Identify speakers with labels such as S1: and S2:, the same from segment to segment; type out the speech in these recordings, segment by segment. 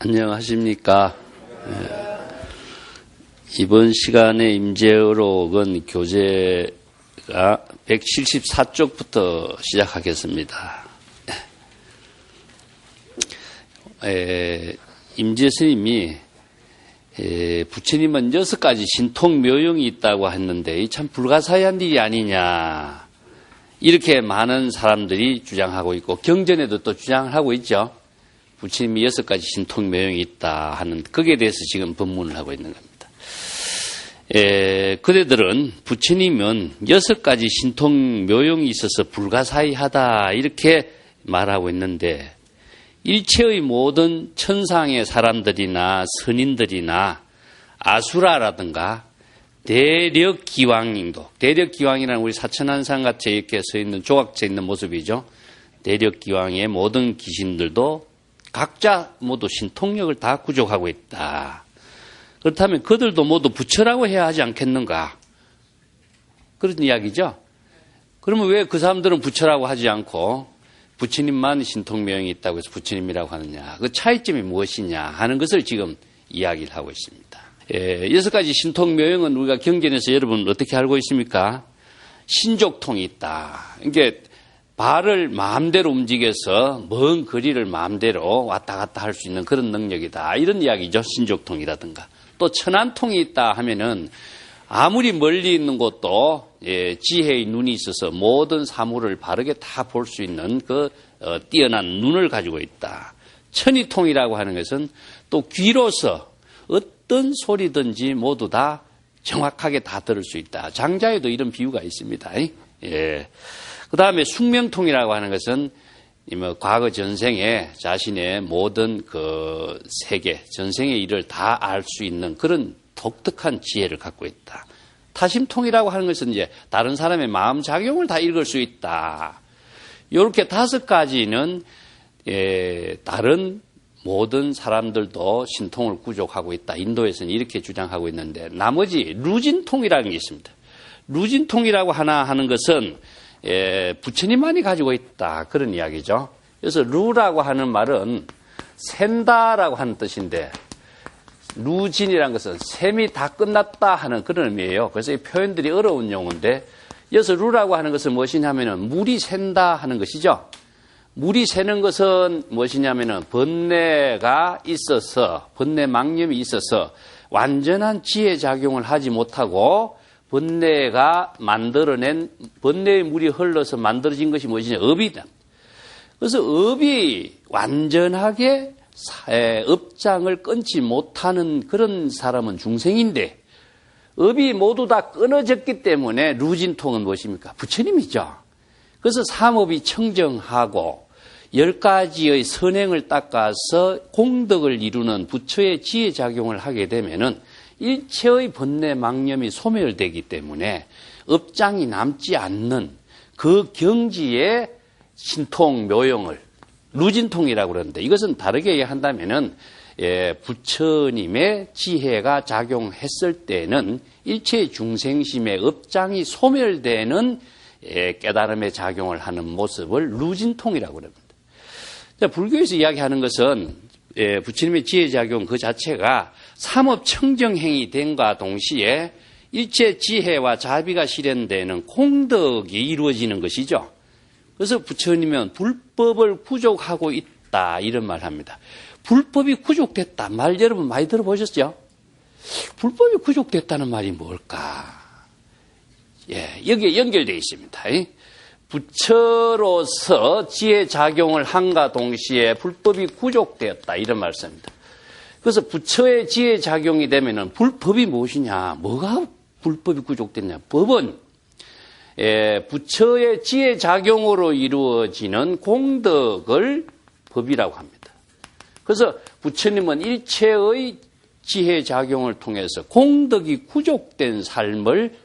S1: 안녕하십니까. 이번 시간에 임재의록은 교재가 174쪽부터 시작하겠습니다. 임재 스님이 부처님은 6가지 신통묘용이 있다고 했는데 이 참 불가사의한 일이 아니냐, 이렇게 많은 사람들이 주장하고 있고 경전에도 또 주장을 하고 있죠. 부처님이 6가지 신통묘용이 있다 하는, 거기에 대해서 지금 법문을 하고 있는 겁니다. 그대들은 부처님은 6가지 신통묘용이 있어서 불가사의하다 이렇게 말하고 있는데, 일체의 모든 천상의 사람들이나 선인들이나 아수라라든가 대력기왕님도, 대력기왕이라는 우리 사천한상같이 이렇게 서 있는 조각져 있는 모습이죠. 대력기왕의 모든 귀신들도 각자 모두 신통력을 다 구족하고 있다. 그렇다면 그들도 모두 부처라고 해야 하지 않겠는가? 그런 이야기죠. 그러면 왜 그 사람들은 부처라고 하지 않고 부처님만 신통묘용이 있다고 해서 부처님이라고 하느냐? 그 차이점이 무엇이냐 하는 것을 지금 이야기를 하고 있습니다. 6가지 신통묘용은 우리가 경전에서 여러분 어떻게 알고 있습니까? 신족통이 있다. 이게 발을 마음대로 움직여서 먼 거리를 마음대로 왔다 갔다 할 수 있는 그런 능력이다, 이런 이야기죠. 신족통이라든가. 또 천안통이 있다 하면은 아무리 멀리 있는 곳도 지혜의 눈이 있어서 모든 사물을 바르게 다 볼 수 있는 그 뛰어난 눈을 가지고 있다. 천이통이라고 하는 것은 또 귀로서 어떤 소리든지 모두 다 정확하게 다 들을 수 있다. 장자에도 이런 비유가 있습니다. 그 다음에 숙명통이라고 하는 것은 과거 전생에 자신의 모든 그 세계, 전생의 일을 다 알 수 있는 그런 독특한 지혜를 갖고 있다. 타심통이라고 하는 것은 이제 다른 사람의 마음 작용을 다 읽을 수 있다. 이렇게 5가지는 다른 모든 사람들도 신통을 구족하고 있다. 인도에서는 이렇게 주장하고 있는데, 나머지 루진통이라는 게 있습니다. 루진통이라고 하나 하는 것은 부처님만이 가지고 있다, 그런 이야기죠. 그래서 루라고 하는 말은 샌다라고 하는 뜻인데, 루진이라는 것은 셈이 다 끝났다 하는 그런 의미예요. 그래서 이 표현들이 어려운 용어인데, 여기서 루라고 하는 것은 무엇이냐면은 물이 샌다 하는 것이죠. 물이 새는 것은 무엇이냐면은 번뇌가 있어서, 번뇌 망념이 있어서 완전한 지혜 작용을 하지 못하고 번뇌가 만들어낸, 번뇌의 물이 흘러서 만들어진 것이 무엇이냐? 업이다. 그래서 업이 완전하게 업장을 끊지 못하는 그런 사람은 중생인데, 업이 모두 다 끊어졌기 때문에 루진통은 무엇입니까? 부처님이죠. 그래서 삼업이 청정하고 10가지의 선행을 닦아서 공덕을 이루는 부처의 지혜 작용을 하게 되면은 일체의 번뇌 망념이 소멸되기 때문에 업장이 남지 않는 그 경지의 신통 묘용을 루진통이라고 그러는데, 이것은 다르게 한다면은 부처님의 지혜가 작용했을 때는 일체 중생심의 업장이 소멸되는 깨달음의 작용을 하는 모습을 루진통이라고 합니다. 불교에서 이야기하는 것은 부처님의 지혜작용 그 자체가 삼업청정행이 된과 동시에 일체 지혜와 자비가 실현되는 공덕이 이루어지는 것이죠. 그래서 부처님은 불법을 구족하고 있다, 이런 말을 합니다. 불법이 구족됐다 말 여러분 많이 들어보셨죠? 불법이 구족됐다는 말이 뭘까? 여기에 연결되어 있습니다. 부처로서 지혜 작용을 한과 동시에 불법이 구족되었다, 이런 말씀입니다. 그래서 부처의 지혜 작용이 되면은 불법이 무엇이냐? 뭐가 불법이 구족됐냐? 법은 부처의 지혜 작용으로 이루어지는 공덕을 법이라고 합니다. 그래서 부처님은 일체의 지혜 작용을 통해서 공덕이 구족된 삶을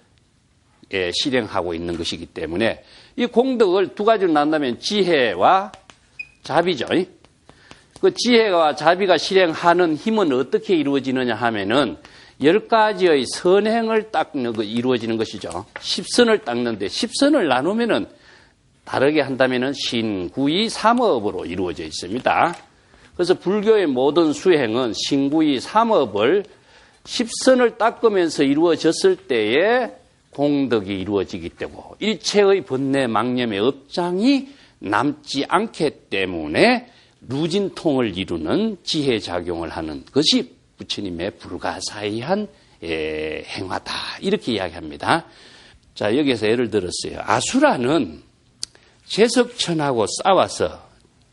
S1: 실행하고 있는 것이기 때문에 이 공덕을 2가지로 나눈다면 지혜와 자비죠. 그 지혜와 자비가 실행하는 힘은 어떻게 이루어지느냐 하면은 10가지의 선행을 닦는 거 이루어지는 것이죠. 10선을 닦는데 10선을 나누면은 다르게 한다면은 신구이 삼업으로 이루어져 있습니다. 그래서 불교의 모든 수행은 신구의 삼업을 10선을 닦으면서 이루어졌을 때에 공덕이 이루어지기 때문에 일체의 번뇌 망념의 업장이 남지 않기 때문에 루진통을 이루는 지혜작용을 하는 것이 부처님의 불가사의한 행화다. 이렇게 이야기합니다. 자, 여기서 예를 들었어요. 아수라는 제석천하고 싸워서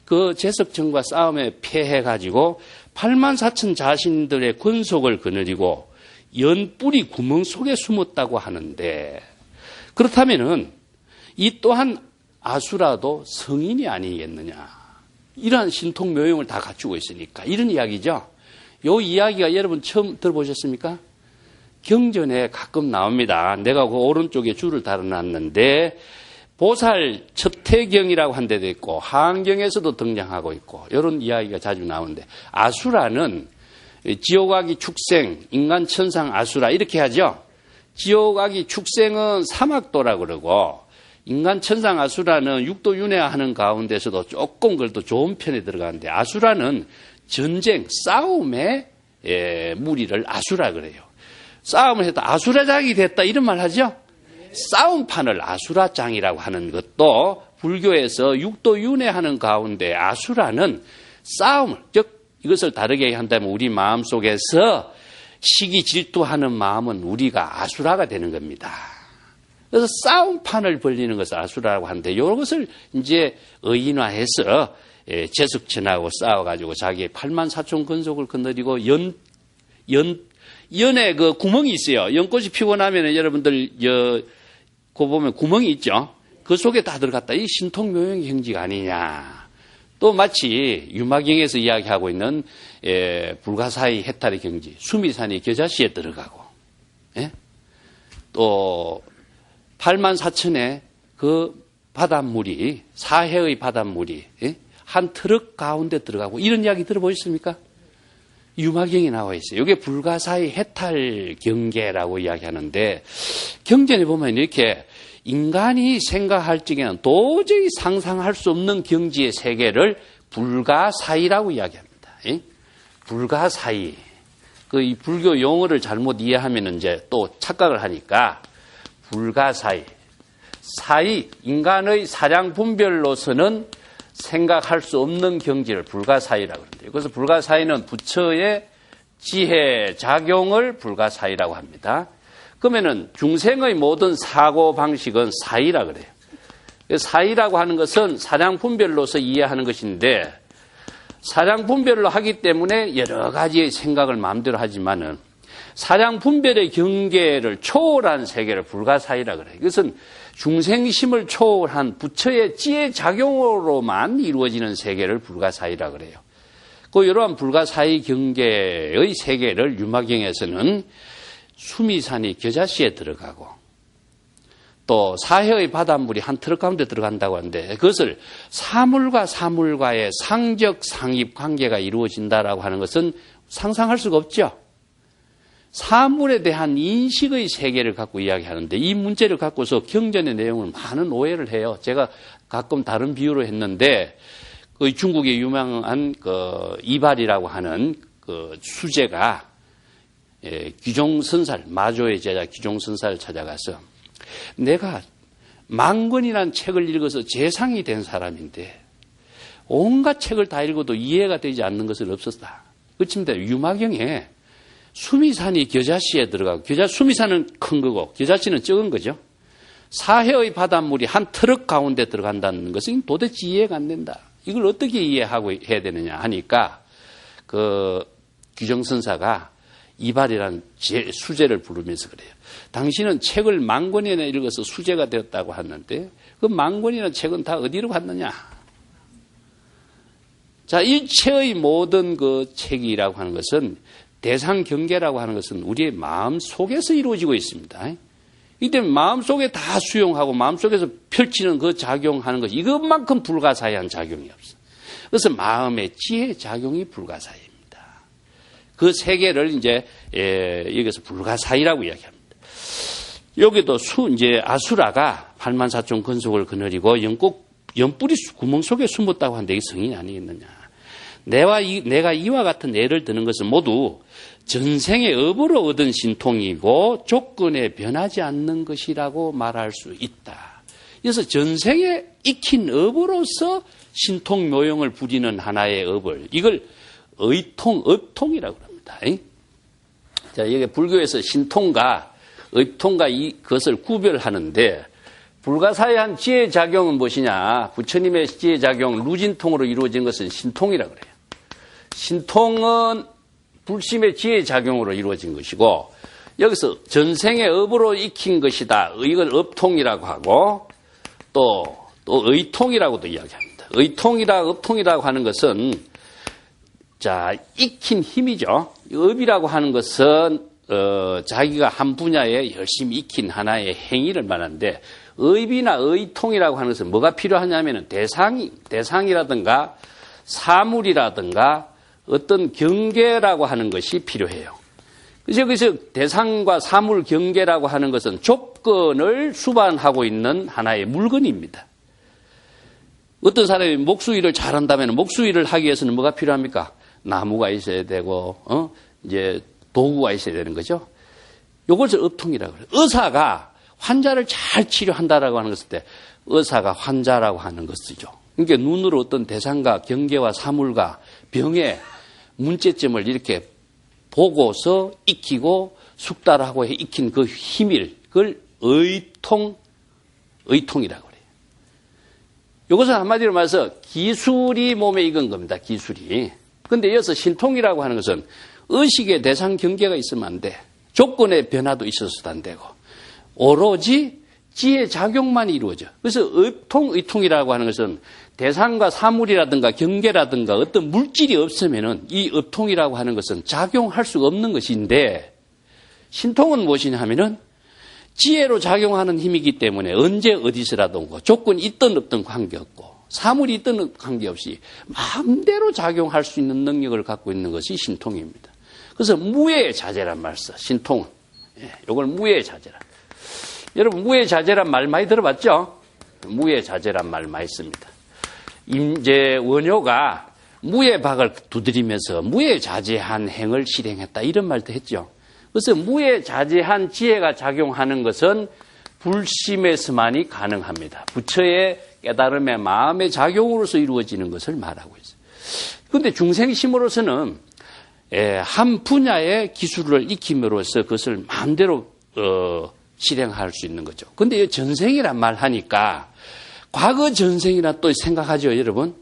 S1: 그 제석천과 싸움에 패해가지고 84,000 자신들의 권속을 거느리고 연뿔이 구멍 속에 숨었다고 하는데, 그렇다면은 이 또한 아수라도 성인이 아니겠느냐. 이러한 신통 묘용을 다 갖추고 있으니까 이런 이야기죠. 이 이야기가 여러분 처음 들어보셨습니까? 경전에 가끔 나옵니다. 내가 그 오른쪽에 줄을 달아놨는데 보살 첩태경이라고 한 데도 있고 하안경에서도 등장하고 있고 이런 이야기가 자주 나오는데, 아수라는 지옥아기 축생, 인간 천상 아수라 이렇게 하죠. 지옥아기 축생은 사막도라 그러고 인간 천상 아수라는 육도 윤회하는 가운데서도 조금 그래도 좋은 편에 들어가는데, 아수라는 전쟁, 싸움의 무리를 아수라 그래요. 싸움을 했다, 아수라장이 됐다 이런 말 하죠. 싸움판을 아수라장이라고 하는 것도 불교에서 육도 윤회하는 가운데 아수라는 싸움을, 즉 이것을 다르게 한다면 우리 마음속에서 시기 질투하는 마음은 우리가 아수라가 되는 겁니다. 그래서 싸움판을 벌리는 것을 아수라라고 하는데, 이것을 이제 의인화해서 제석천하고 싸워가지고 자기의 84,000 권속을 거느리고 연에 그 구멍이 있어요. 연꽃이 피고 나면 여러분들 그 보면 구멍이 있죠. 그 속에 다 들어갔다. 이 신통묘용 경지가 아니냐. 또 마치 유마경에서 이야기하고 있는 불가사의 해탈의 경지, 수미산이 겨자씨에 들어가고, 또 84,000의 그 바닷물이, 사해의 바닷물이 한 트럭 가운데 들어가고, 이런 이야기 들어보셨습니까? 유마경에 나와 있어요. 이게 불가사의 해탈 경계라고 이야기하는데, 경전에 보면 이렇게 인간이 생각할 적에는 도저히 상상할 수 없는 경지의 세계를 불가사의라고 이야기합니다. 불가사의. 이 불교 용어를 잘못 이해하면 이제 또 착각을 하니까, 불가사의. 사의, 인간의 사량 분별로서는 생각할 수 없는 경지를 불가사의라고 합니다. 그래서 불가사의는 부처의 지혜 작용을 불가사의라고 합니다. 그러면은 중생의 모든 사고 방식은 사의라 그래요. 사의라고 하는 것은 사량 분별로서 이해하는 것인데, 사량 분별로 하기 때문에 여러 가지의 생각을 마음대로 하지만은 사량 분별의 경계를 초월한 세계를 불가사의라 그래요. 이것은 중생심을 초월한 부처의 지혜 작용으로만 이루어지는 세계를 불가사의라 그래요. 이러한 불가사의 경계의 세계를 유마경에서는 수미산이 겨자씨에 들어가고 또 사해의 바닷물이 한 트럭 가운데 들어간다고 하는데, 그것을 사물과 사물과의 상적 상입 관계가 이루어진다라고 하는 것은 상상할 수가 없죠. 사물에 대한 인식의 세계를 갖고 이야기하는데, 이 문제를 갖고서 경전의 내용을 많은 오해를 해요. 제가 가끔 다른 비유로 했는데, 중국의 유명한 이발이라고 하는 수제가 귀종선살, 마조의 제자 귀종선살을 찾아가서, 내가 10,000권이라는 책을 읽어서 재상이 된 사람인데 온갖 책을 다 읽어도 이해가 되지 않는 것은 없었다. 그렇습니다. 유마경에 수미산이 겨자씨에 들어가고, 수미산은 큰 거고 겨자씨는 적은 거죠. 사해의 바닷물이 한 트럭 가운데 들어간다는 것은 도대체 이해가 안 된다. 이걸 어떻게 이해하고 해야 되느냐 하니까, 귀정선사가 이발이라는 수제를 부르면서 그래요. 당신은 책을 10,000권이나 읽어서 수제가 되었다고 하는데 그 10,000권이나 책은 다 어디로 갔느냐. 자, 일체의 모든 그 책이라고 하는 것은, 대상 경계라고 하는 것은 우리의 마음 속에서 이루어지고 있습니다. 이 때문에 마음 속에 다 수용하고 마음 속에서 펼치는 그 작용하는 것, 이것만큼 불가사의한 작용이 없어. 그래서 마음의 지혜 작용이 불가사의입니다. 그 세계를 이제 여기서 불가사의라고 이야기합니다. 여기도 이제 아수라가 84,000 권속을 거느리고 연뿔이 구멍 속에 숨었다고 하는데 이게 성인이 아니겠느냐. 내가 이와 같은 예를 드는 것은 모두 전생의 업으로 얻은 신통이고 조건에 변하지 않는 것이라고 말할 수 있다. 그래서 전생에 익힌 업으로서 신통 묘용을 부리는 하나의 업을 이걸 업통이라고 합니다. 자, 이게 불교에서 신통과 업통과 그것을 구별하는데 불가사의한 지혜작용은 무엇이냐? 부처님의 지혜작용 루진통으로 이루어진 것은 신통이라고 그래요. 신통은 불심의 지혜작용으로 이루어진 것이고 여기서 전생의 업으로 익힌 것이다. 이걸 업통이라고 하고 또 의통이라고도 이야기합니다. 의통이라 업통이라고 하는 것은 자 익힌 힘이죠. 업이라고 하는 것은 자기가 한 분야에 열심히 익힌 하나의 행위를 말하는데 의비나 의통이라고 하는 것은 뭐가 필요하냐면 대상이라든가 사물이라든가 어떤 경계라고 하는 것이 필요해요. 그래서 여기서 대상과 사물 경계라고 하는 것은 조건을 수반하고 있는 하나의 물건입니다. 어떤 사람이 목수일을 잘한다면 목수일을 하기 위해서는 뭐가 필요합니까? 나무가 있어야 되고, 이제 도구가 있어야 되는 거죠. 이것을 업통이라고 그래요. 의사가 환자를 잘 치료한다라고 하는 것일 때 의사가 환자라고 하는 것이죠. 그러니까 눈으로 어떤 대상과 경계와 사물과 병의 문제점을 이렇게 보고서 익히고 숙달하고 익힌 그 힘을 그걸 의통이라고 그래요. 이것은 한마디로 말해서 기술이 몸에 익은 겁니다. 기술이. 그런데 이어서 신통이라고 하는 것은 의식의 대상 경계가 있으면 안 돼. 조건의 변화도 있어서도 안 되고 오로지 지혜 작용만 이루어져. 그래서 의통이라고 하는 것은 대상과 사물이라든가 경계라든가 어떤 물질이 없으면은 이 업통이라고 하는 것은 작용할 수가 없는 것인데 신통은 무엇이냐 하면은 지혜로 작용하는 힘이기 때문에 언제 어디서라도 조건이 있든 없든 관계없고 사물이 있든 관계없이 마음대로 작용할 수 있는 능력을 갖고 있는 것이 신통입니다. 그래서 무예의 자재란 말 써. 신통은. 이걸 무예의 자재라. 여러분 무예의 자재란 말 많이 들어봤죠? 무예의 자재란 말 많이 씁니다. 임제 원효가 무예박을 두드리면서 무예자재한 행을 실행했다 이런 말도 했죠. 그래서 무예자재한 지혜가 작용하는 것은 불심에서만이 가능합니다. 부처의 깨달음의 마음의 작용으로서 이루어지는 것을 말하고 있어요. 그런데 중생심으로서는 한 분야의 기술을 익힘으로써 그것을 마음대로 실행할 수 있는 거죠. 그런데 전생이란 말 하니까 과거 전생이라 또 생각하죠, 여러분?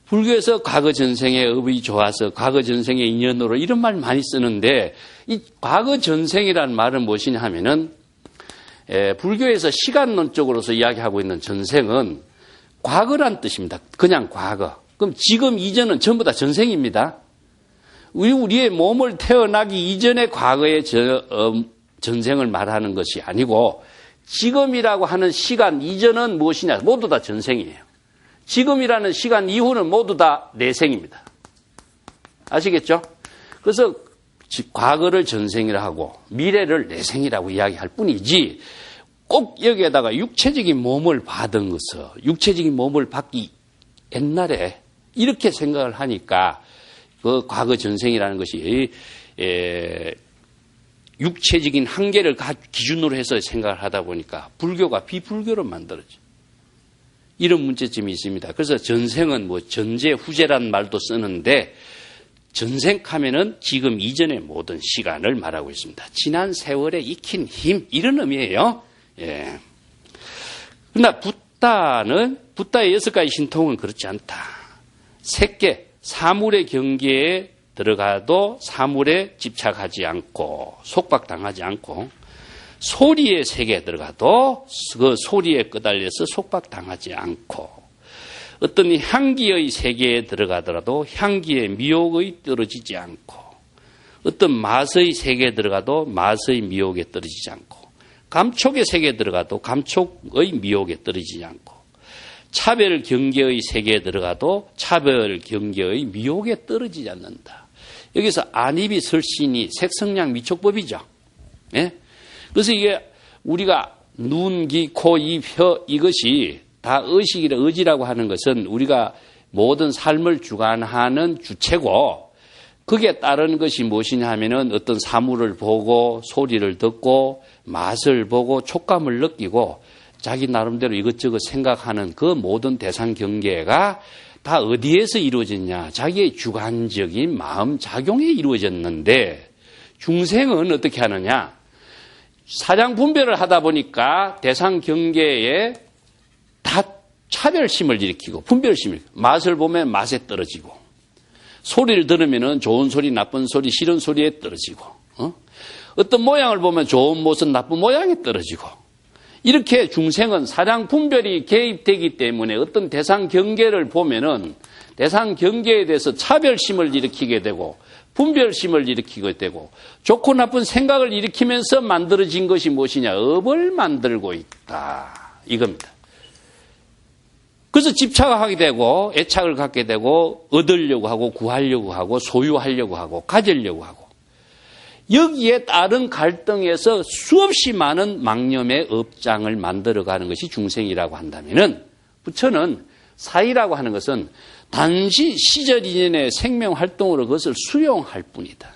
S1: 불교에서 과거 전생의 업이 좋아서 과거 전생의 인연으로 이런 말 많이 쓰는데 이 과거 전생이라는 말은 무엇이냐 하면은 불교에서 시간론적으로서 이야기하고 있는 전생은 과거란 뜻입니다. 그냥 과거. 그럼 지금 이전은 전부 다 전생입니다. 우리의 몸을 태어나기 이전의 과거의 전생을 말하는 것이 아니고 지금이라고 하는 시간 이전은 무엇이냐? 모두 다 전생이에요. 지금이라는 시간 이후는 모두 다 내생입니다. 아시겠죠? 그래서 과거를 전생이라 하고 미래를 내생이라고 이야기할 뿐이지 꼭 여기에다가 육체적인 몸을 받은 것을 육체적인 몸을 받기 옛날에 이렇게 생각을 하니까 그 과거 전생이라는 것이 육체적인 한계를 기준으로 해서 생각을 하다 보니까 불교가 비불교로 만들어져. 이런 문제점이 있습니다. 그래서 전생은 뭐 전제 후제라는 말도 쓰는데 전생하면은 지금 이전의 모든 시간을 말하고 있습니다. 지난 세월에 익힌 힘 이런 의미예요. 예. 그러나 붓다의 6가지 신통은 그렇지 않다. 색계 사물의 경계에 들어가도 사물에 집착하지 않고 속박당하지 않고 소리의 세계에 들어가도 그 소리에 끄달려서 속박당하지 않고 어떤 향기의 세계에 들어가더라도 향기의 미혹의 떨어지지 않고 어떤 맛의 세계에 들어가도 맛의 미혹에 떨어지지 않고 감촉의 세계에 들어가도 감촉의 미혹에 떨어지지 않고 차별 경계의 세계에 들어가도 차별 경계의 미혹에 떨어지지 않는다. 여기서 안입이 설신이 색성량 미촉법이죠. 예? 그래서 이게 우리가 눈, 귀, 코, 입, 혀 이것이 다 의식이라 의지라고 하는 것은 우리가 모든 삶을 주관하는 주체고 그게 따른 것이 무엇이냐 하면은 어떤 사물을 보고 소리를 듣고 맛을 보고 촉감을 느끼고 자기 나름대로 이것저것 생각하는 그 모든 대상 경계가 다 어디에서 이루어졌냐? 자기의 주관적인 마음 작용에 이루어졌는데 중생은 어떻게 하느냐? 사량 분별을 하다 보니까 대상 경계에 다 차별심을 일으키고 분별심을 맛을 보면 맛에 떨어지고 소리를 들으면 좋은 소리, 나쁜 소리, 싫은 소리에 떨어지고 어떤 모양을 보면 좋은 모습, 나쁜 모양에 떨어지고 이렇게 중생은 사량 분별이 개입되기 때문에 어떤 대상 경계를 보면은 대상 경계에 대해서 차별심을 일으키게 되고 분별심을 일으키게 되고 좋고 나쁜 생각을 일으키면서 만들어진 것이 무엇이냐? 업을 만들고 있다. 이겁니다. 그래서 집착하게 되고 애착을 갖게 되고 얻으려고 하고 구하려고 하고 소유하려고 하고 가지려고 하고 여기에 따른 갈등에서 수없이 많은 망념의 업장을 만들어가는 것이 중생이라고 한다면은 부처는 사이라고 하는 것은 단지 시절 인연의 생명활동으로 그것을 수용할 뿐이다.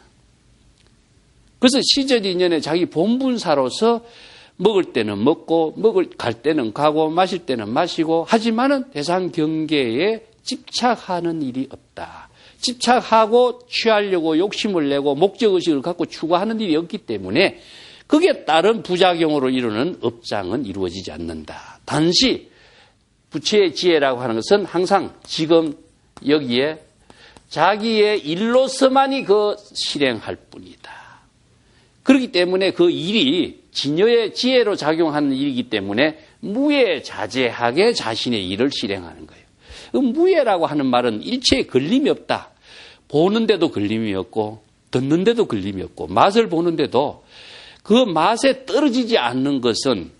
S1: 그래서 시절 인연의 자기 본분사로서 먹을 때는 먹고 갈 때는 가고 마실 때는 마시고 하지만은 대상 경계에 집착하는 일이 없다. 집착하고 취하려고 욕심을 내고 목적의식을 갖고 추구하는 일이 없기 때문에 그게 따른 부작용으로 이루는 업장은 이루어지지 않는다. 단지 부처의 지혜라고 하는 것은 항상 지금 여기에 자기의 일로서만이 그 실행할 뿐이다. 그렇기 때문에 그 일이 진여의 지혜로 작용하는 일이기 때문에 무예자재하게 자신의 일을 실행하는 거예요. 무예라고 하는 말은 일체에 걸림이 없다. 보는데도 걸림이 없고 듣는데도 걸림이 없고 맛을 보는데도 그 맛에 떨어지지 않는 것은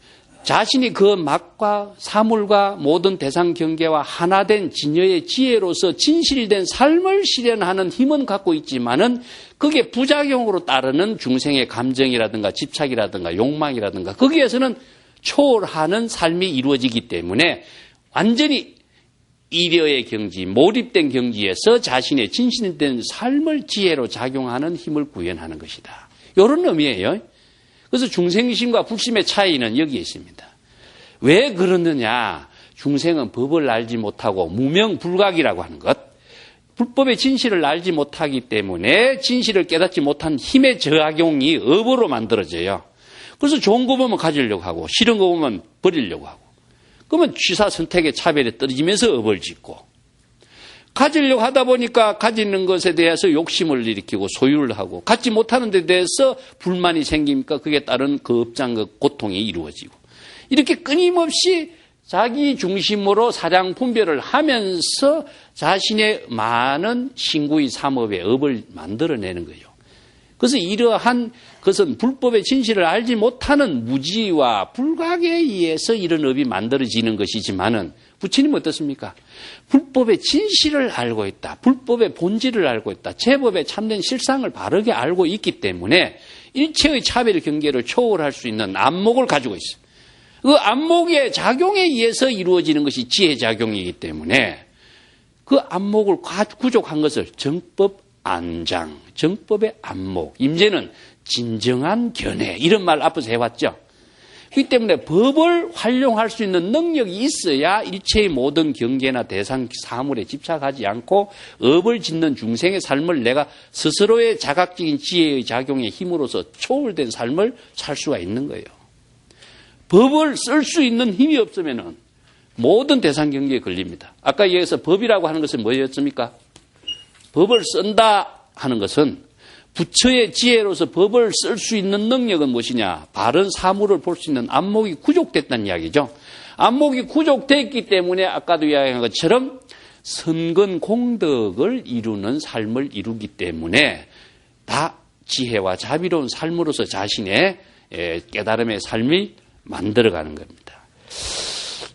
S1: 자신이 그 맛과 사물과 모든 대상 경계와 하나된 진여의 지혜로서 진실된 삶을 실현하는 힘은 갖고 있지만은 그게 부작용으로 따르는 중생의 감정이라든가 집착이라든가 욕망이라든가 거기에서는 초월하는 삶이 이루어지기 때문에 완전히 이려의 경지, 몰입된 경지에서 자신의 진실된 삶을 지혜로 작용하는 힘을 구현하는 것이다. 이런 의미예요. 그래서 중생심과 불심의 차이는 여기에 있습니다. 왜 그러느냐? 중생은 법을 알지 못하고 무명불각이라고 하는 것, 불법의 진실을 알지 못하기 때문에 진실을 깨닫지 못한 힘의 저작용이 업으로 만들어져요. 그래서 좋은 거 보면 가지려고 하고 싫은 거 보면 버리려고 하고 그러면 취사 선택의 차별에 떨어지면서 업을 짓고 가지려고 하다 보니까 가지는 것에 대해서 욕심을 일으키고 소유를 하고 갖지 못하는 데 대해서 불만이 생기니까 그게 따른 그 업장과 고통이 이루어지고 이렇게 끊임없이 자기 중심으로 사량 분별을 하면서 자신의 많은 신구의 삼업의 업을 만들어내는 거예요. 그래서 이러한 것은 불법의 진실을 알지 못하는 무지와 불각에 의해서 이런 업이 만들어지는 것이지만은 부처님은 어떻습니까? 불법의 진실을 알고 있다. 불법의 본질을 알고 있다. 제법의 참된 실상을 바르게 알고 있기 때문에 일체의 차별 경계를 초월할 수 있는 안목을 가지고 있어요. 그 안목의 작용에 의해서 이루어지는 것이 지혜작용이기 때문에 그 안목을 구족한 것을 정법 안장, 정법의 안목, 임재는 진정한 견해 이런 말 앞에서 해왔죠. 그렇기 때문에 법을 활용할 수 있는 능력이 있어야 일체의 모든 경계나 대상 사물에 집착하지 않고 업을 짓는 중생의 삶을 내가 스스로의 자각적인 지혜의 작용의 힘으로서 초월된 삶을 살 수가 있는 거예요. 법을 쓸 수 있는 힘이 없으면 모든 대상 경계에 걸립니다. 아까 얘기해서 법이라고 하는 것은 뭐였습니까? 법을 쓴다 하는 것은 부처의 지혜로서 법을 쓸 수 있는 능력은 무엇이냐? 바른 사물을 볼 수 있는 안목이 구족됐다는 이야기죠. 안목이 구족됐기 때문에 아까도 이야기한 것처럼 선근 공덕을 이루는 삶을 이루기 때문에 다 지혜와 자비로운 삶으로서 자신의 깨달음의 삶이 만들어가는 겁니다.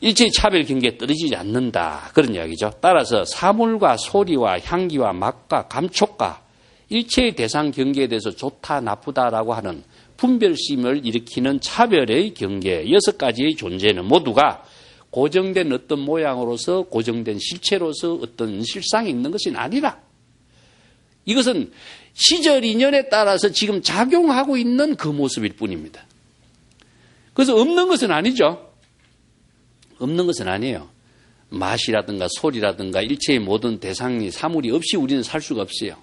S1: 일체의 차별 경계에 떨어지지 않는다. 그런 이야기죠. 따라서 사물과 소리와 향기와 맛과 감촉과 일체의 대상 경계에 대해서 좋다 나쁘다라고 하는 분별심을 일으키는 차별의 경계 6가지의 존재는 모두가 고정된 어떤 모양으로서 고정된 실체로서 어떤 실상이 있는 것이 아니라 이것은 시절 인연에 따라서 지금 작용하고 있는 그 모습일 뿐입니다. 그래서 없는 것은 아니죠. 없는 것은 아니에요. 맛이라든가 소리라든가 일체의 모든 대상이 사물이 없이 우리는 살 수가 없어요.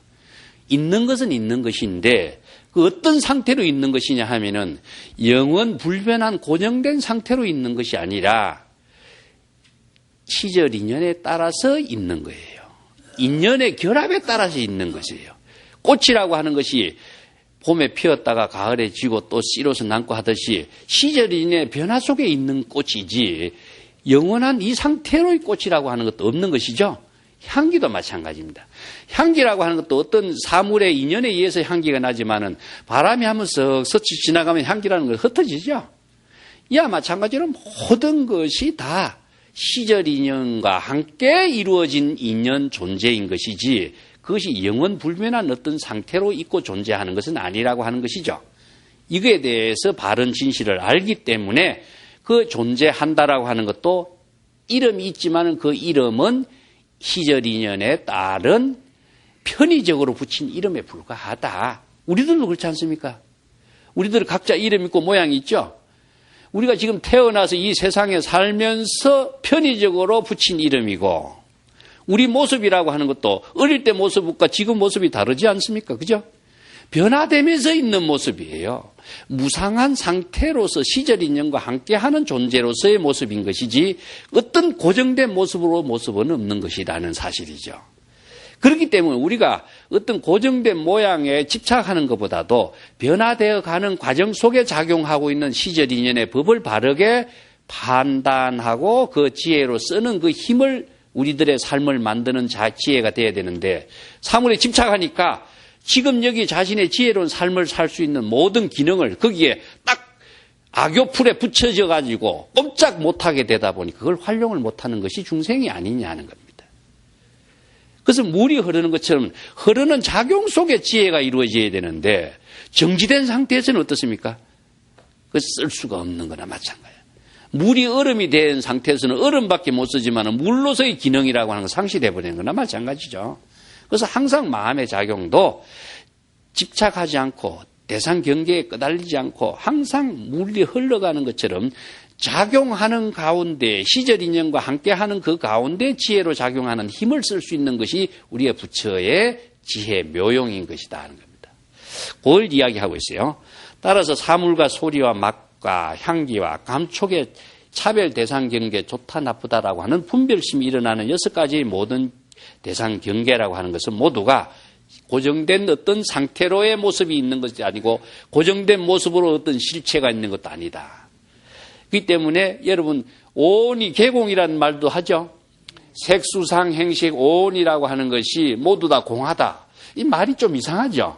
S1: 있는 것은 있는 것인데 그 어떤 상태로 있는 것이냐 하면은 영원 불변한 고정된 상태로 있는 것이 아니라 시절 인연에 따라서 있는 거예요. 인연의 결합에 따라서 있는 것이에요. 꽃이라고 하는 것이 봄에 피었다가 가을에 지고 또 씨로서 남고 하듯이 시절 인연의 변화 속에 있는 꽃이지 영원한 이 상태로의 꽃이라고 하는 것도 없는 것이죠. 향기도 마찬가지입니다. 향기라고 하는 것도 어떤 사물의 인연에 의해서 향기가 나지만은 바람이 한번 쓱 스쳐 지나가면 향기라는 건 흩어지죠. 이와 마찬가지로 모든 것이 다 시절 인연과 함께 이루어진 인연 존재인 것이지 그것이 영원 불변한 어떤 상태로 있고 존재하는 것은 아니라고 하는 것이죠. 이거에 대해서 바른 진실을 알기 때문에 그 존재한다라고 하는 것도 이름이 있지만 그 이름은 시절 인연에 따른 편의적으로 붙인 이름에 불과하다. 우리들도 그렇지 않습니까? 우리들 각자 이름 있고 모양이 있죠? 우리가 지금 태어나서 이 세상에 살면서 편의적으로 붙인 이름이고 우리 모습이라고 하는 것도 어릴 때 모습과 지금 모습이 다르지 않습니까? 그죠? 변화되면서 있는 모습이에요. 무상한 상태로서 시절 인연과 함께하는 존재로서의 모습인 것이지 어떤 고정된 모습은 없는 것이라는 사실이죠. 그렇기 때문에 우리가 어떤 고정된 모양에 집착하는 것보다도 변화되어 가는 과정 속에 작용하고 있는 시절 인연의 법을 바르게 판단하고 그 지혜로 쓰는 그 힘을 우리들의 삶을 만드는 지혜가 돼야 되는데 사물에 집착하니까 지금 여기 자신의 지혜로운 삶을 살 수 있는 모든 기능을 거기에 딱 악교풀에 붙여져 가지고 꼼짝 못하게 되다 보니 그걸 활용을 못하는 것이 중생이 아니냐는 겁니다. 그래서 물이 흐르는 것처럼 흐르는 작용 속에 지혜가 이루어져야 되는데 정지된 상태에서는 어떻습니까? 쓸 수가 없는 거나 마찬가지예요. 물이 얼음이 된 상태에서는 얼음밖에 못 쓰지만 물로서의 기능이라고 하는 건 상실해버리는 거나 마찬가지죠. 그래서 항상 마음의 작용도 집착하지 않고 대상 경계에 끄달리지 않고 항상 물이 흘러가는 것처럼 작용하는 가운데 시절 인연과 함께하는 그 가운데 지혜로 작용하는 힘을 쓸 수 있는 것이 우리의 부처의 지혜 묘용인 것이다 하는 겁니다. 그걸 이야기하고 있어요. 따라서 사물과 소리와 맛과 향기와 감촉의 차별 대상 경계 좋다 나쁘다라고 하는 분별심이 일어나는 6가지의 모든 대상 경계라고 하는 것은 모두가 고정된 어떤 상태로의 모습이 있는 것이 아니고 고정된 모습으로 어떤 실체가 있는 것도 아니다. 그렇기 때문에 여러분 오온이 계공이라는 말도 하죠. 색수상 행식 오온이라고 하는 것이 모두 다 공하다. 이 말이 좀 이상하죠.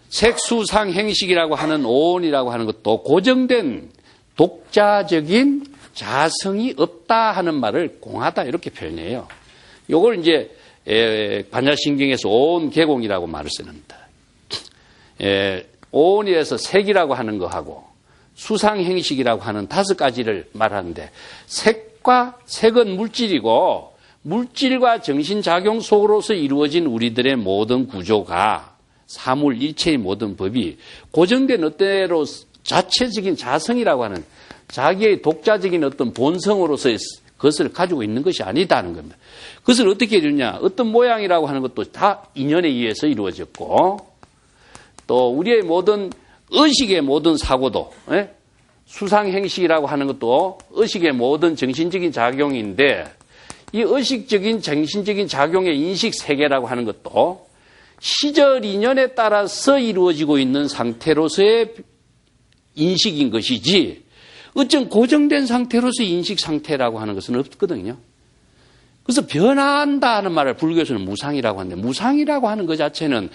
S1: 색수상 행식이라고 하는 오온이라고 하는 것도 고정된 독자적인 자성이 없다 하는 말을 공하다 이렇게 표현해요. 요걸 이제 반야신경에서 오온 계공이라고 말을 쓰는다. 오온이에서 색이라고 하는 거하고 수상행식이라고 하는 5가지를 말하는데 색은 물질이고 물질과 정신작용 속으로서 이루어진 우리들의 모든 구조가 사물 일체의 모든 법이 고정된 어때로 자체적인 자성이라고 하는 자기의 독자적인 어떤 본성으로서의 그것을 가지고 있는 것이 아니다는 겁니다. 그것을 어떻게 이루냐? 어떤 모양이라고 하는 것도 다 인연에 의해서 이루어졌고 또 우리의 모든 의식의 모든 사고도 수상행식이라고 하는 것도 의식의 모든 정신적인 작용인데 이 의식적인 정신적인 작용의 인식세계라고 하는 것도 시절 인연에 따라서 이루어지고 있는 상태로서의 인식인 것이지 어쩐 고정된 상태로서 인식 상태라고 하는 것은 없거든요. 그래서 변한다 하는 말을 불교에서는 무상이라고 하는데 무상이라고 하는 것 자체는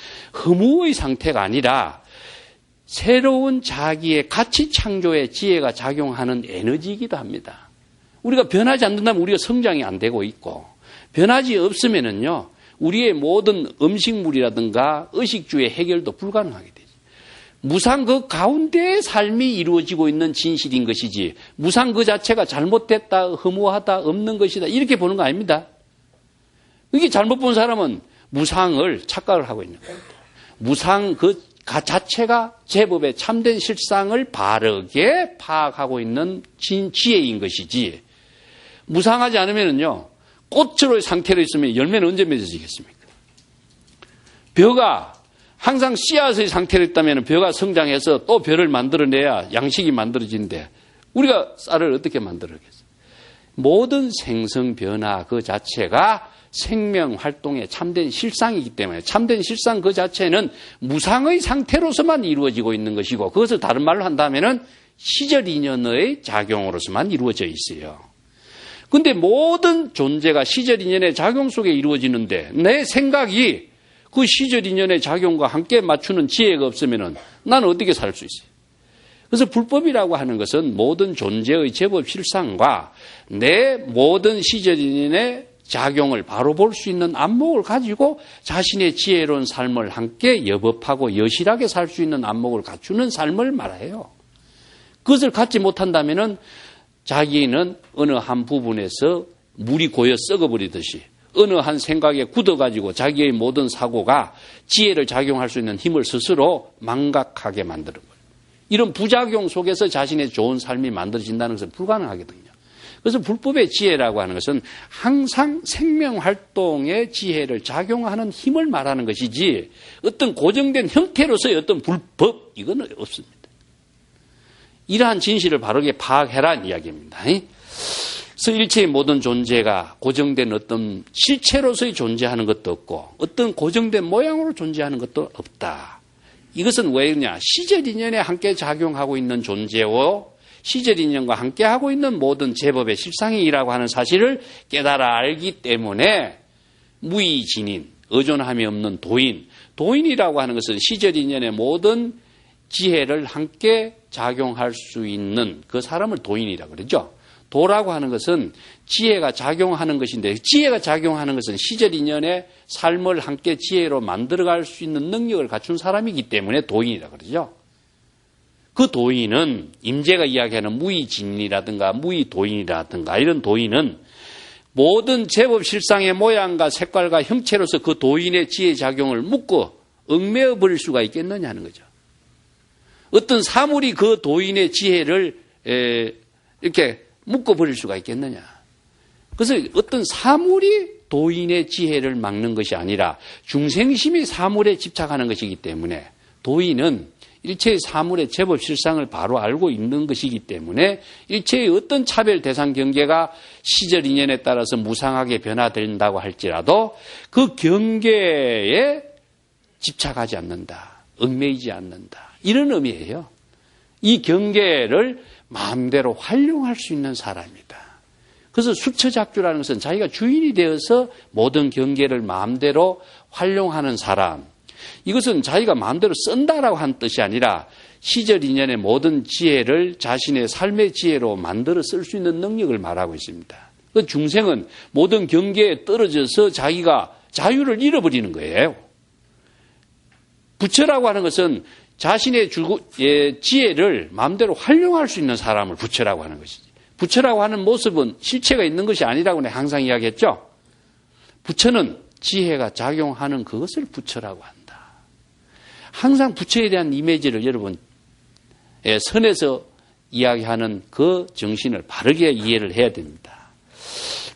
S1: 허무의 상태가 아니라 새로운 자기의 가치 창조의 지혜가 작용하는 에너지이기도 합니다. 우리가 변하지 않는다면 우리가 성장이 안 되고 있고 변하지 없으면은요 우리의 모든 음식물이라든가 의식주의 해결도 불가능하게 되죠. 무상 그 가운데에 삶이 이루어지고 있는 진실인 것이지 무상 그 자체가 잘못됐다, 허무하다, 없는 것이다 이렇게 보는 거 아닙니다. 이게 잘못 본 사람은 무상을 착각을 하고 있는 겁니다. 무상 그 자체가 제법의 참된 실상을 바르게 파악하고 있는 지혜인 것이지 무상하지 않으면요 꽃으로의 상태로 있으면 열매는 언제 맺어지겠습니까? 벼가 항상 씨앗의 상태로 있다면 벼가 성장해서 또 벼를 만들어내야 양식이 만들어지는데 우리가 쌀을 어떻게 만들어겠어요? 모든 생성 변화 그 자체가 생명 활동의 참된 실상이기 때문에 참된 실상 그 자체는 무상의 상태로서만 이루어지고 있는 것이고 그것을 다른 말로 한다면 시절 인연의 작용으로서만 이루어져 있어요. 그런데 모든 존재가 시절 인연의 작용 속에 이루어지는데 내 생각이 그 시절 인연의 작용과 함께 맞추는 지혜가 없으면 나는 어떻게 살 수 있어요? 그래서 불법이라고 하는 것은 모든 존재의 제법 실상과 내 모든 시절 인연의 작용을 바로 볼 수 있는 안목을 가지고 자신의 지혜로운 삶을 함께 여법하고 여실하게 살 수 있는 안목을 갖추는 삶을 말해요. 그것을 갖지 못한다면 자기는 어느 한 부분에서 물이 고여 썩어버리듯이 어느 한 생각에 굳어가지고 자기의 모든 사고가 지혜를 작용할 수 있는 힘을 스스로 망각하게 만들어버려요. 이런 부작용 속에서 자신의 좋은 삶이 만들어진다는 것은 불가능하거든요. 그래서 불법의 지혜라고 하는 것은 항상 생명활동의 지혜를 작용하는 힘을 말하는 것이지 어떤 고정된 형태로서의 어떤 불법 이건 없습니다. 이러한 진실을 바르게 파악해라는 이야기입니다. 그래서 일체의 모든 존재가 고정된 어떤 실체로서의 존재하는 것도 없고 어떤 고정된 모양으로 존재하는 것도 없다. 이것은 왜냐? 시절 인연에 함께 작용하고 있는 존재와 시절 인연과 함께하고 있는 모든 제법의 실상이라고 하는 사실을 깨달아 알기 때문에 무의진인, 의존함이 없는 도인, 도인이라고 하는 것은 시절 인연의 모든 지혜를 함께 작용할 수 있는 그 사람을 도인이라고 그러죠. 도라고 하는 것은 지혜가 작용하는 것인데 지혜가 작용하는 것은 시절 인연의 삶을 함께 지혜로 만들어갈 수 있는 능력을 갖춘 사람이기 때문에 도인이라고 그러죠. 그 도인은 임재가 이야기하는 무의진이라든가 무의도인이라든가 이런 도인은 모든 제법 실상의 모양과 색깔과 형체로서 그 도인의 지혜 작용을 묶고 얽매어 버릴 수가 있겠느냐는 거죠. 어떤 사물이 그 도인의 지혜를 이렇게 묶어버릴 수가 있겠느냐. 그래서 어떤 사물이 도인의 지혜를 막는 것이 아니라 중생심이 사물에 집착하는 것이기 때문에 도인은 일체의 사물의 제법 실상을 바로 알고 있는 것이기 때문에 일체의 어떤 차별 대상 경계가 시절 인연에 따라서 무상하게 변화된다고 할지라도 그 경계에 집착하지 않는다. 얽매이지 않는다. 이런 의미예요. 이 경계를 마음대로 활용할 수 있는 사람이다. 그래서 수처작주라는 것은 자기가 주인이 되어서 모든 경계를 마음대로 활용하는 사람. 이것은 자기가 마음대로 쓴다라고 하는 뜻이 아니라 시절 인연의 모든 지혜를 자신의 삶의 지혜로 만들어 쓸 수 있는 능력을 말하고 있습니다. 그 중생은 모든 경계에 떨어져서 자기가 자유를 잃어버리는 거예요. 부처라고 하는 것은 자신의 지혜를 마음대로 활용할 수 있는 사람을 부처라고 하는 것이지. 부처라고 하는 모습은 실체가 있는 것이 아니라고 내가 항상 이야기했죠. 부처는 지혜가 작용하는 그것을 부처라고 한다. 항상 부처에 대한 이미지를 여러분 선에서 이야기하는 그 정신을 바르게 이해를 해야 됩니다.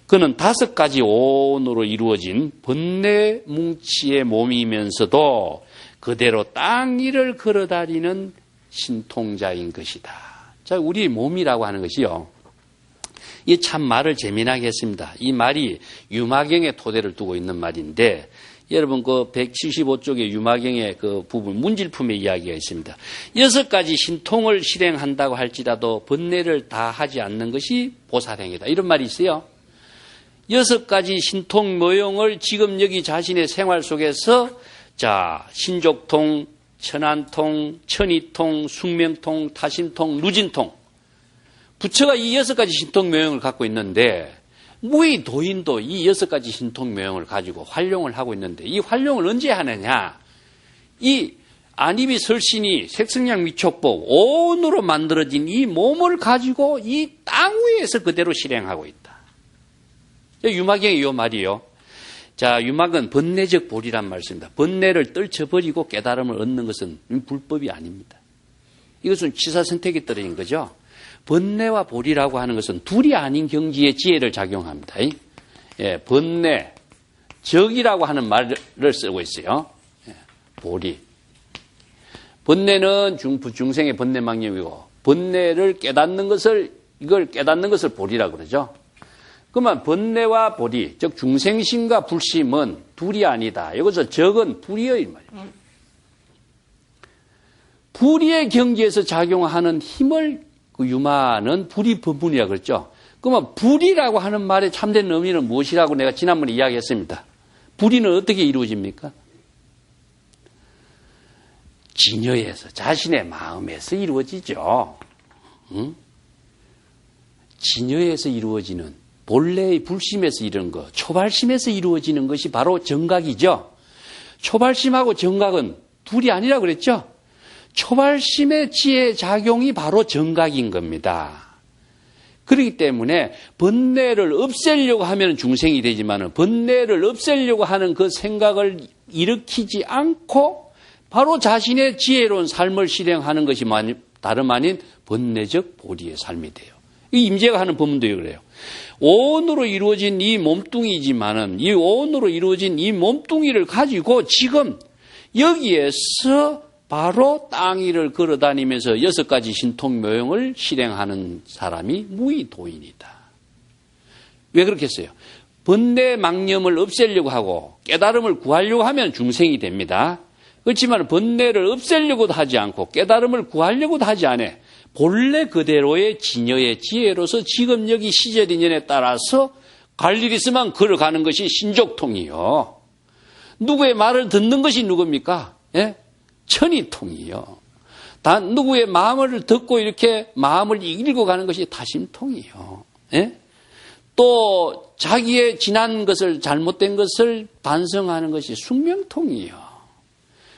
S1: 그는 5가지 오온으로 이루어진 번뇌 뭉치의 몸이면서도 그대로 땅 위를 걸어다니는 신통자인 것이다. 자, 우리 몸이라고 하는 것이요. 이 참 말을 재미나게 했습니다. 이 말이 유마경의 토대를 두고 있는 말인데 여러분 그 175쪽의 유마경의 그 부분 문질품의 이야기가 있습니다. 6가지 신통을 실행한다고 할지라도 번뇌를 다 하지 않는 것이 보살행위다. 이런 말이 있어요. 6가지 신통 모형을 지금 여기 자신의 생활 속에서 자, 신족통, 천안통, 천이통, 숙명통, 타신통, 누진통. 부처가 이 6가지 신통 모형을 갖고 있는데 무의도인도 이 6가지 신통 모형을 가지고 활용을 하고 있는데 이 활용을 언제 하느냐? 이 안입이 설신이 색성량 미촉복 온으로 만들어진 이 몸을 가지고 이 땅 위에서 그대로 실행하고 있다. 유막의 이 말이요. 자, 유막은 번뇌적 보리란 말씀입니다. 번뇌를 떨쳐버리고 깨달음을 얻는 것은 불법이 아닙니다. 이것은 취사선택이 떨어진 거죠. 번뇌와 보리라고 하는 것은 둘이 아닌 경지의 지혜를 작용합니다. 예, 번뇌, 적이라고 하는 말을 쓰고 있어요. 예, 보리. 번뇌는 중생의 번뇌망념이고, 번뇌를 깨닫는 것을, 이걸 깨닫는 것을 보리라고 그러죠. 그러면 번뇌와 보리, 즉 중생심과 불심은 둘이 아니다. 여기서 적은 불이의 말이에요. 불의의 경지에서 작용하는 힘을 그 유마는 불이 법문이라고 그랬죠. 그러면 불이라고 하는 말의 참된 의미는 무엇이라고 내가 지난번에 이야기했습니다. 불의는 어떻게 이루어집니까? 진여에서, 자신의 마음에서 이루어지죠. 응? 진여에서 이루어지는, 본래의 불심에서 이루는 것, 초발심에서 이루어지는 것이 바로 정각이죠. 초발심하고 정각은 둘이 아니라고 그랬죠. 초발심의 지혜의 작용이 바로 정각인 겁니다. 그렇기 때문에 번뇌를 없애려고 하면 중생이 되지만 번뇌를 없애려고 하는 그 생각을 일으키지 않고 바로 자신의 지혜로운 삶을 실행하는 것이 다름 아닌 번뇌적 보리의 삶이 돼요. 이 임재가 하는 법문도 그래요. 오온으로 이루어진 이 몸뚱이지만은 이 오온으로 이루어진 이 몸뚱이를 가지고 지금 여기에서 바로 땅 위를 걸어다니면서 6가지 신통묘용을 실행하는 사람이 무의도인이다. 왜 그렇겠어요? 번뇌 망념을 없애려고 하고 깨달음을 구하려고 하면 중생이 됩니다. 그렇지만 번뇌를 없애려고도 하지 않고 깨달음을 구하려고도 하지 않아. 본래 그대로의 진여의 지혜로서 지금 여기 시절 인연에 따라서 갈 일 있으면 걸어가는 것이 신족통이요. 누구의 말을 듣는 것이 누굽니까? 예? 천이통이요. 단 누구의 마음을 듣고 이렇게 마음을 읽어가는 것이 다심통이요. 예? 또 자기의 지난 것을 잘못된 것을 반성하는 것이 숙명통이요.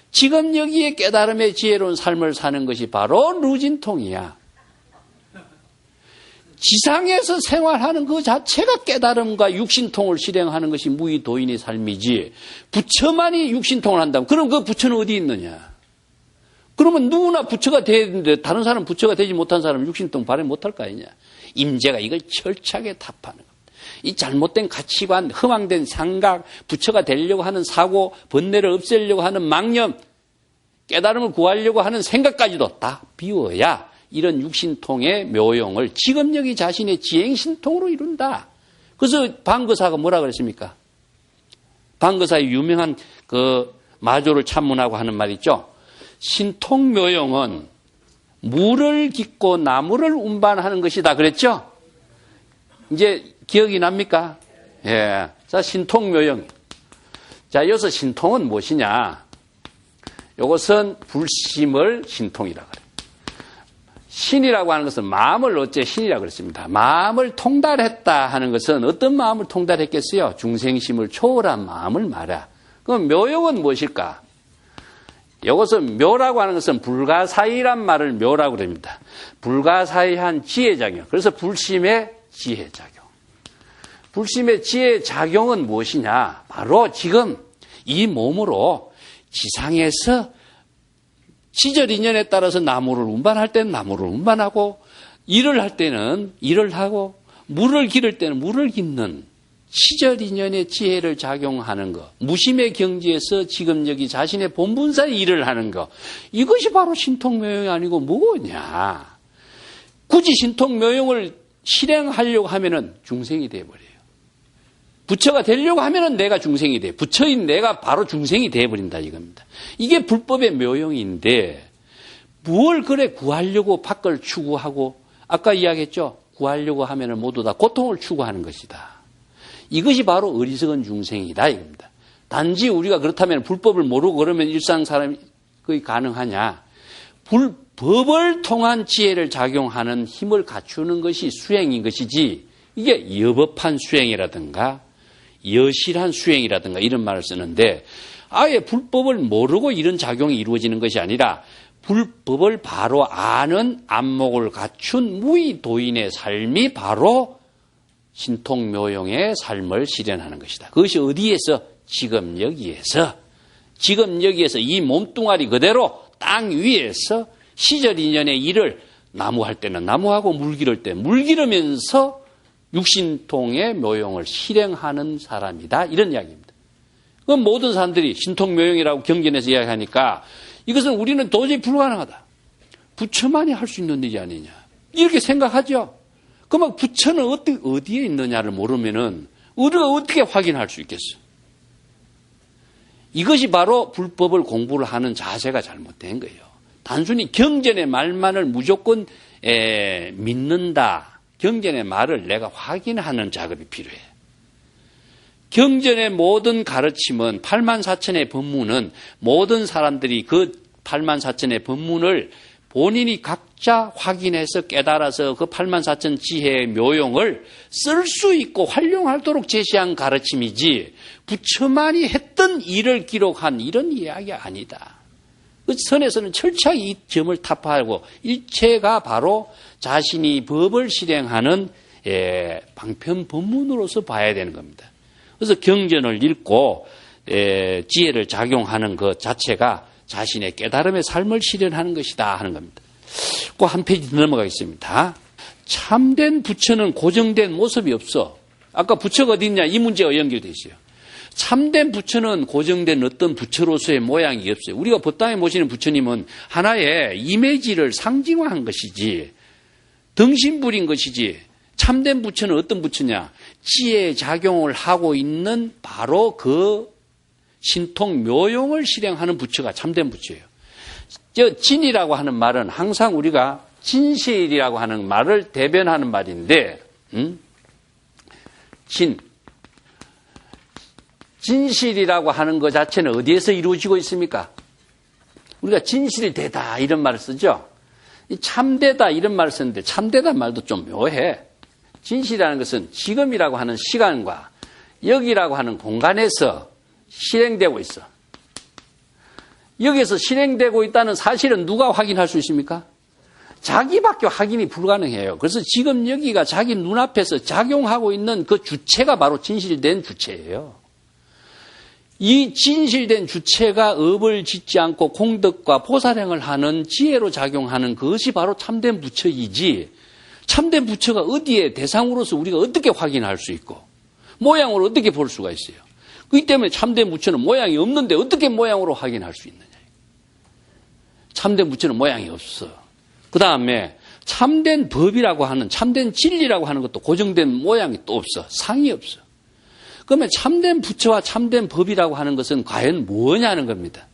S1: 지금 여기에 깨달음의 지혜로운 삶을 사는 것이 바로 루진통이야. 지상에서 생활하는 그 자체가 깨달음과 육신통을 실행하는 것이 무의도인의 삶이지 부처만이 육신통을 한다면 그럼 그 부처는 어디 있느냐? 그러면 누구나 부처가 돼야 되는데 다른 사람 부처가 되지 못한 사람은 육신통 발휘 못할 거 아니냐? 임재가 이걸 철저하게 답하는 겁니다. 이 잘못된 가치관, 허망된 생각, 부처가 되려고 하는 사고, 번뇌를 없애려고 하는 망념, 깨달음을 구하려고 하는 생각까지도 다 비워야 이런 육신통의 묘용을 지금 여기 자신의 지행신통으로 이룬다. 그래서 방거사가 뭐라 그랬습니까? 방거사의 유명한 그 마조를 참문하고 하는 말 있죠. 신통묘용은 물을 깃고 나무를 운반하는 것이다 그랬죠? 이제 기억이 납니까? 예. 자, 신통묘용. 자, 여기서 신통은 무엇이냐? 이것은 불심을 신통이라 그래요. 신이라고 하는 것은 마음을 어째 신이라고 그랬습니다. 마음을 통달했다 하는 것은 어떤 마음을 통달했겠어요? 중생심을 초월한 마음을 말이야. 그럼 묘용은 무엇일까? 이것은 묘라고 하는 것은 불가사의란 말을 묘라고 합니다. 불가사의한 지혜작용. 그래서 불심의 지혜작용. 불심의 지혜작용은 무엇이냐? 바로 지금 이 몸으로 지상에서 시절 인연에 따라서 나무를 운반할 때는 나무를 운반하고 일을 할 때는 일을 하고 물을 기를 때는 물을 깃는 시절 인연의 지혜를 작용하는 것, 무심의 경지에서 지금 여기 자신의 본분사의 일을 하는 것, 이것이 바로 신통묘용이 아니고 뭐냐? 굳이 신통묘용을 실행하려고 하면은 중생이 돼버려요. 부처가 되려고 하면은 내가 중생이 돼. 부처인 내가 바로 중생이 돼버린다 이겁니다. 이게 불법의 묘용인데 무엇을 그래 구하려고 밖을 추구하고 아까 이야기했죠. 구하려고 하면은 모두 다 고통을 추구하는 것이다. 이것이 바로 어리석은 중생이다 이겁니다. 단지 우리가 그렇다면 불법을 모르고 그러면 일상 사람이 그게 가능하냐? 법을 통한 지혜를 작용하는 힘을 갖추는 것이 수행인 것이지 이게 여법한 수행이라든가 여실한 수행이라든가 이런 말을 쓰는데 아예 불법을 모르고 이런 작용이 이루어지는 것이 아니라 불법을 바로 아는 안목을 갖춘 무의도인의 삶이 바로 신통묘용의 삶을 실현하는 것이다. 그것이 어디에서? 지금 여기에서 이 몸뚱아리 그대로 땅 위에서 시절 인연의 일을 나무할 때는 나무하고 물 기를 때 물 기르면서 육신통의 묘용을 실행하는 사람이다. 이런 이야기입니다. 그럼 모든 사람들이 신통묘용이라고 경전에서 이야기하니까 이것은 우리는 도저히 불가능하다. 부처만이 할 수 있는 일이 아니냐. 이렇게 생각하죠. 그러면 부처는 어디에 있느냐를 모르면은 우리가 어떻게 확인할 수 있겠어? 이것이 바로 불법을 공부를 하는 자세가 잘못된 거예요. 단순히 경전의 말만을 무조건 믿는다. 경전의 말을 내가 확인하는 작업이 필요해. 경전의 모든 가르침은 84,000의 법문은 모든 사람들이 그 84,000의 법문을 본인이 각자 확인해서 깨달아서 그 84,000 지혜의 묘용을 쓸 수 있고 활용하도록 제시한 가르침이지 부처만이 했던 일을 기록한 이런 이야기 아니다. 그 선에서는 철저히 이 점을 타파하고 일체가 바로 자신이 법을 실행하는 방편 법문으로서 봐야 되는 겁니다. 그래서 경전을 읽고 지혜를 작용하는 것 자체가 자신의 깨달음의 삶을 실현하는 것이다 하는 겁니다. 그 한 페이지 넘어가겠습니다. 참된 부처는 고정된 모습이 없어. 아까 부처가 어디 있냐 이 문제와 연결되어 있어요. 참된 부처는 고정된 어떤 부처로서의 모양이 없어요. 우리가 법당에 모시는 부처님은 하나의 이미지를 상징화한 것이지 등신불인 것이지 참된 부처는 어떤 부처냐? 지혜의 작용을 하고 있는 바로 그 신통 묘용을 실행하는 부처가 참된 부처예요. 진이라고 하는 말은 항상 우리가 진실이라고 하는 말을 대변하는 말인데 진실이라고 하는 것 자체는 어디에서 이루어지고 있습니까? 우리가 진실이 되다 이런 말을 쓰죠. 참되다 이런 말을 쓰는데 참되다 말도 좀 묘해. 진실이라는 것은 지금이라고 하는 시간과 여기라고 하는 공간에서 실행되고 있어. 여기에서 실행되고 있다는 사실은 누가 확인할 수 있습니까? 자기밖에 확인이 불가능해요. 그래서 지금 여기가 자기 눈앞에서 작용하고 있는 그 주체가 바로 진실된 주체예요. 이 진실된 주체가 업을 짓지 않고 공덕과 보살행을 하는 지혜로 작용하는 그것이 바로 참된 부처이지 참된 부처가 어디에 대상으로서 우리가 어떻게 확인할 수 있고 모양으로 어떻게 볼 수가 있어요. 그렇기 때문에 참된 부처는 모양이 없는데 어떻게 모양으로 확인할 수 있느냐. 참된 부처는 모양이 없어. 그 다음에 참된 법이라고 하는 참된 진리라고 하는 것도 고정된 모양이 또 없어. 상이 없어. 그러면 참된 부처와 참된 법이라고 하는 것은 과연 뭐냐는 겁니다.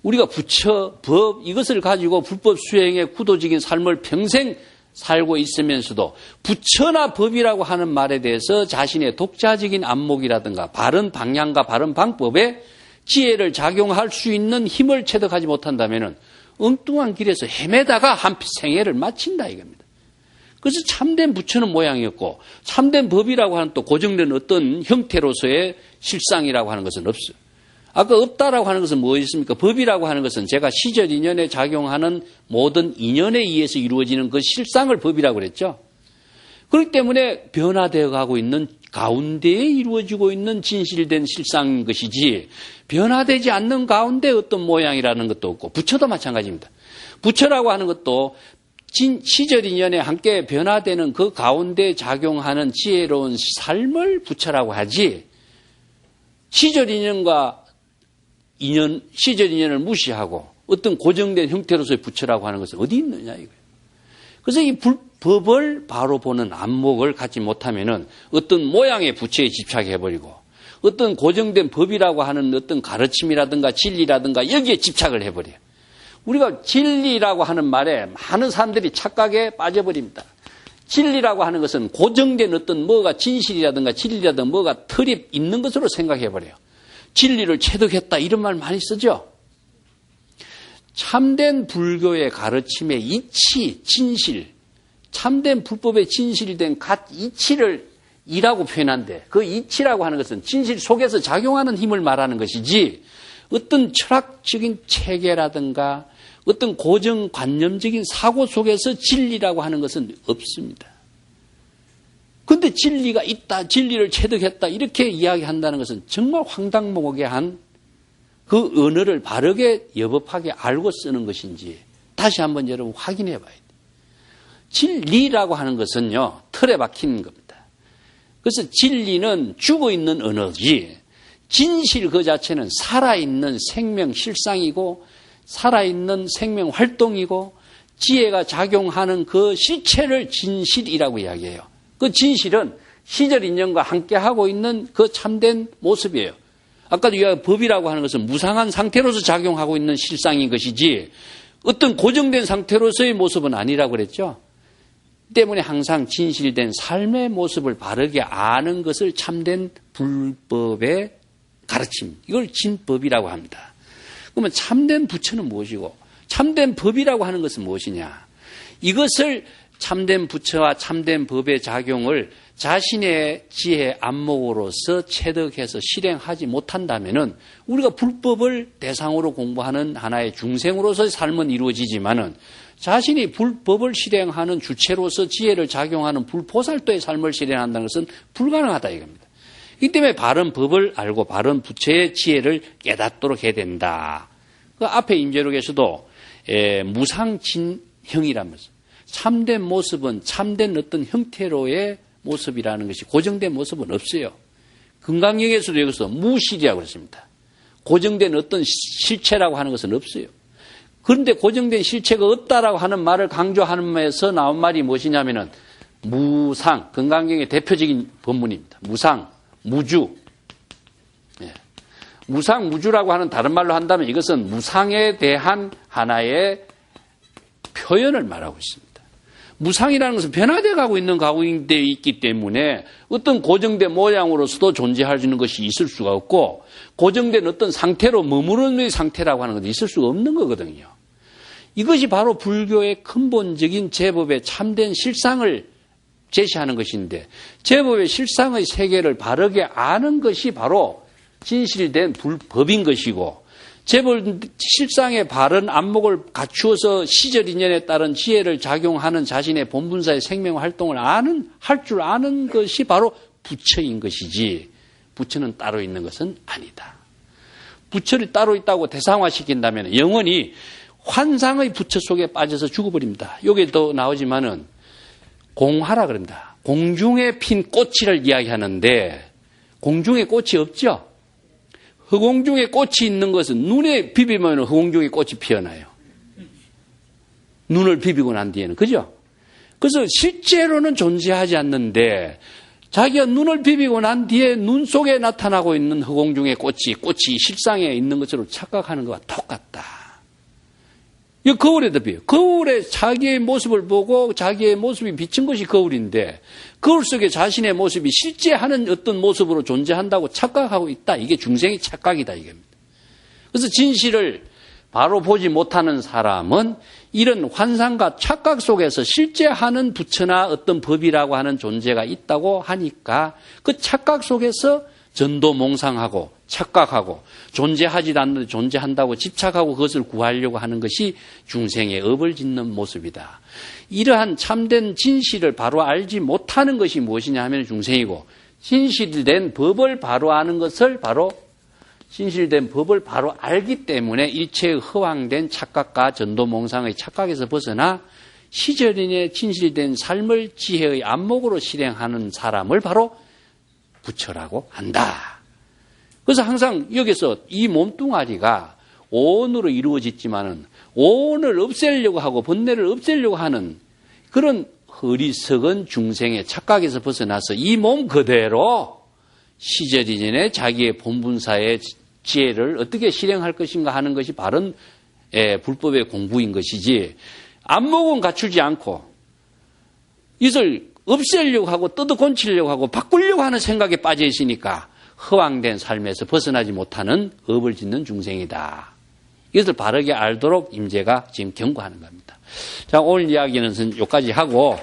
S1: 우리가 부처, 법 이것을 가지고 불법 수행의 구도적인 삶을 평생 살고 있으면서도 부처나 법이라고 하는 말에 대해서 자신의 독자적인 안목이라든가 바른 방향과 바른 방법에 지혜를 작용할 수 있는 힘을 체득하지 못한다면 엉뚱한 길에서 헤매다가 한 생애를 마친다 이겁니다. 그래서 참된 부처는 모양이었고 참된 법이라고 하는 또 고정된 어떤 형태로서의 실상이라고 하는 것은 없어요. 아까 없다라고 하는 것은 무엇입니까? 법이라고 하는 것은 제가 시절 인연에 작용하는 모든 인연에 의해서 이루어지는 그 실상을 법이라고 그랬죠. 그렇기 때문에 변화되어 가고 있는 가운데에 이루어지고 있는 진실된 실상인 것이지 변화되지 않는 가운데 어떤 모양이라는 것도 없고 부처도 마찬가지입니다. 부처라고 하는 것도 시절 인연에 함께 변화되는 그 가운데 작용하는 지혜로운 삶을 부처라고 하지 시절 인연과 시절 인연을 무시하고 어떤 고정된 형태로서의 부처라고 하는 것은 어디 있느냐 이거예요. 그래서 이 법을 바로 보는 안목을 갖지 못하면은 어떤 모양의 부처에 집착해버리고 어떤 고정된 법이라고 하는 어떤 가르침이라든가 진리라든가 여기에 집착을 해버려요. 우리가 진리라고 하는 말에 많은 사람들이 착각에 빠져버립니다. 진리라고 하는 것은 고정된 어떤 뭐가 진실이라든가 진리라든가 뭐가 틀이 있는 것으로 생각해버려요. 진리를 체득했다 이런 말 많이 쓰죠. 참된 불교의 가르침의 이치, 진실, 참된 불법의 진실된 이치를 이라고 표현한데 그 이치라고 하는 것은 진실 속에서 작용하는 힘을 말하는 것이지 어떤 철학적인 체계라든가 어떤 고정관념적인 사고 속에서 진리라고 하는 것은 없습니다. 그런데 진리가 있다, 진리를 체득했다 이렇게 이야기한다는 것은 정말 황당무계한 한 그 언어를 바르게 여법하게 알고 쓰는 것인지 다시 한번 여러분 확인해 봐야 돼요. 진리라고 하는 것은요, 틀에 박힌 겁니다. 그래서 진리는 죽어있는 언어지 진실 그 자체는 살아있는 생명 실상이고 살아있는 생명 활동이고 지혜가 작용하는 그 실체를 진실이라고 이야기해요. 그 진실은 시절 인연과 함께하고 있는 그 참된 모습이에요. 아까도 이야기한 법이라고 하는 것은 무상한 상태로서 작용하고 있는 실상인 것이지 어떤 고정된 상태로서의 모습은 아니라고 그랬죠. 때문에 항상 진실된 삶의 모습을 바르게 아는 것을 참된 불법의 가르침, 이걸 진법이라고 합니다. 그러면 참된 부처는 무엇이고 참된 법이라고 하는 것은 무엇이냐? 이것을 참된 부처와 참된 법의 작용을 자신의 지혜 안목으로서 체득해서 실행하지 못한다면은 우리가 불법을 대상으로 공부하는 하나의 중생으로서의 삶은 이루어지지만은 자신이 불법을 실행하는 주체로서 지혜를 작용하는 불보살도의 삶을 실행한다는 것은 불가능하다 이겁니다. 이 때문에 바른 법을 알고 바른 부처의 지혜를 깨닫도록 해야 된다. 그 앞에 임재록에서도 무상진형이라면서 참된 모습은 참된 어떤 형태로의 모습이라는 것이 고정된 모습은 없어요. 금강경에서도 여기서 무실이라고 했습니다. 고정된 어떤 실체라고 하는 것은 없어요. 그런데 고정된 실체가 없다라고 하는 말을 강조하면서 나온 말이 무엇이냐면은 무상, 금강경의 대표적인 본문입니다. 무상, 무주. 예. 무상, 무주라고 하는 다른 말로 한다면 이것은 무상에 대한 하나의 표현을 말하고 있습니다. 무상이라는 것은 변화되어 가고 있는 가운데 있기 때문에 어떤 고정된 모양으로서도 존재할 수 있는 것이 있을 수가 없고 고정된 어떤 상태로 머무르는 상태라고 하는 것도 있을 수가 없는 거거든요. 이것이 바로 불교의 근본적인 제법의 참된 실상을 제시하는 것인데 제법의 실상의 세계를 바르게 아는 것이 바로 진실된 불법인 것이고 제법 실상의 바른 안목을 갖추어서 시절 인연에 따른 지혜를 작용하는 자신의 본분사의 생명 활동을 할 줄 아는 것이 바로 부처인 것이지 부처는 따로 있는 것은 아니다. 부처를 따로 있다고 대상화시킨다면 영원히 환상의 부처 속에 빠져서 죽어버립니다. 여기도 나오지만은 공화라 그럽니다. 공중에 핀 꽃이를 이야기하는데 공중에 꽃이 없죠? 허공중에 꽃이 있는 것은 눈에 비비면 허공중에 꽃이 피어나요. 눈을 비비고 난 뒤에는. 그죠? 그래서 실제로는 존재하지 않는데 자기가 눈을 비비고 난 뒤에 눈 속에 나타나고 있는 허공중의 꽃이 실상에 있는 것으로 착각하는 것과 똑같다. 이 거울에도 비해요. 거울에 자기의 모습을 보고 자기의 모습이 비친 것이 거울인데 거울 속에 자신의 모습이 실제 하는 어떤 모습으로 존재한다고 착각하고 있다. 이게 중생의 착각이다 이겁니다. 그래서 진실을 바로 보지 못하는 사람은 이런 환상과 착각 속에서 실제 하는 부처나 어떤 법이라고 하는 존재가 있다고 하니까 그 착각 속에서 전도몽상하고 착각하고 존재하지 않는데 존재한다고 집착하고 그것을 구하려고 하는 것이 중생의 업을 짓는 모습이다. 이러한 참된 진실을 바로 알지 못하는 것이 무엇이냐 하면 중생이고 진실된 법을 바로 아는 것을 바로 진실된 법을 바로 알기 때문에 일체의 허황된 착각과 전도몽상의 착각에서 벗어나 시절인의 진실된 삶을 지혜의 안목으로 실행하는 사람을 바로 부처라고 한다. 그래서 항상 여기서 이 몸뚱아리가 오온으로 이루어졌지만은 오온을 없애려고 하고 번뇌를 없애려고 하는 그런 어리석은 중생의 착각에서 벗어나서 이 몸 그대로 시절 이전에 자기의 본분사의 지혜를 어떻게 실행할 것인가 하는 것이 바른 불법의 공부인 것이지 안목은 갖추지 않고 이것을 없애려고 하고 뜯어곤치려고 하고 바꾸려고 하는 생각에 빠져 있으니까 허황된 삶에서 벗어나지 못하는 업을 짓는 중생이다. 이것을 바르게 알도록 임재가 지금 경고하는 겁니다. 자, 오늘 이야기는 여기까지 하고